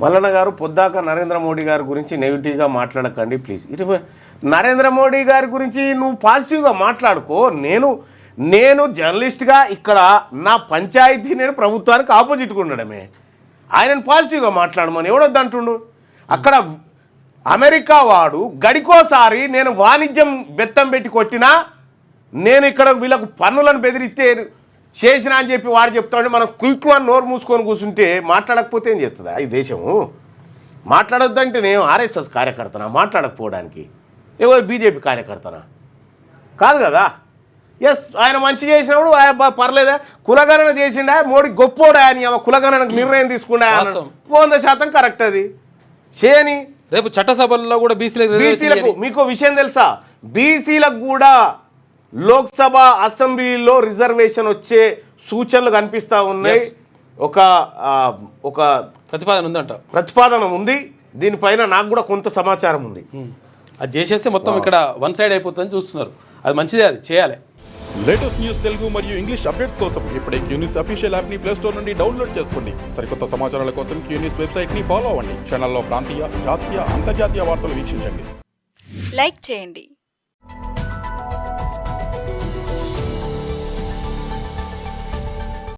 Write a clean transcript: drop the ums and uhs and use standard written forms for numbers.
మల్లన్న గారు పొద్దాక నరేంద్ర మోడీ గారి గురించి నెగిటివ్గా మాట్లాడకండి ప్లీజ్. నరేంద్ర మోడీ గారి గురించి నువ్వు పాజిటివ్గా మాట్లాడుకో. నేను జర్నలిస్ట్గా ఇక్కడ నా పంచాయతీ నేను ప్రభుత్వానికి ఆపోజిట్గా ఉండడమే. ఆయనను పాజిటివ్గా మాట్లాడమని ఎవడొద్దంటుండు. అక్కడ అమెరికా వాడు గడికోసారి నేను వాణిజ్యం బెత్తం పెట్టి కొట్టినా, నేను ఇక్కడ వీళ్ళకు పన్నులను బెదిరిస్తే చేసినా అని చెప్పి వాడు చెప్తాడు. మనం క్విక్ అని నోరు మూసుకొని కూర్చుంటే మాట్లాడకపోతే ఏం చేస్తుందా ఈ దేశము? మాట్లాడొద్దంటే నేను ఆర్ఎస్ఎస్ కార్యకర్తనా మాట్లాడకపోవడానికి? ఏవో బీజేపీ కార్యకర్తనా? కాదు కదా. ఎస్, ఆయన మంచి చేసినప్పుడు పర్లేదా, కులగణన చేసిండా, మోడీ గొప్పోడా అని కులగణనకు నిర్ణయం తీసుకుండా 100% కరెక్ట్. అది చేయని రేపు చట్టసభల్లో కూడా బీసీలకు మీకు విషయం తెలుసా, బీసీలకు కూడా లోక్సభ అసెంబ్లీలో రిజర్వేషన్ వచ్చే సూచనలు కనిపిస్తూ ఉన్నాయి. ఒక ప్రతిపాదన ఉంది. దీనిపైన నాకు కూడా కొంత సమాచారం ఉంది. అది చేసేస్తే మొత్తం ఇక్కడ వన్ సైడ్ అయిపోతుందని చూస్తున్నారు. అది మంచిదే, అది చేయాలి. లేటెస్ట్ న్యూస్ తెలుగు మరియు ఇంగ్లీష్ అప్డేట్స్ కోసం ఇప్పుడే క్యూన్యూస్ అఫీషియల్ యాప్ ని ప్లే స్టోర్ నుండి డౌన్లోడ్ చేసుకోండి. సరికొత్త సమాచారాల కోసం క్యూన్యూస్ వెబ్సైట్ ని ఫాలో అవ్వండి. ఛానల్లో ప్రాంతీయ, జాతీయ, అంతర్జాతీయ వార్తలు వీక్షించండి. లైక్ చేయండి.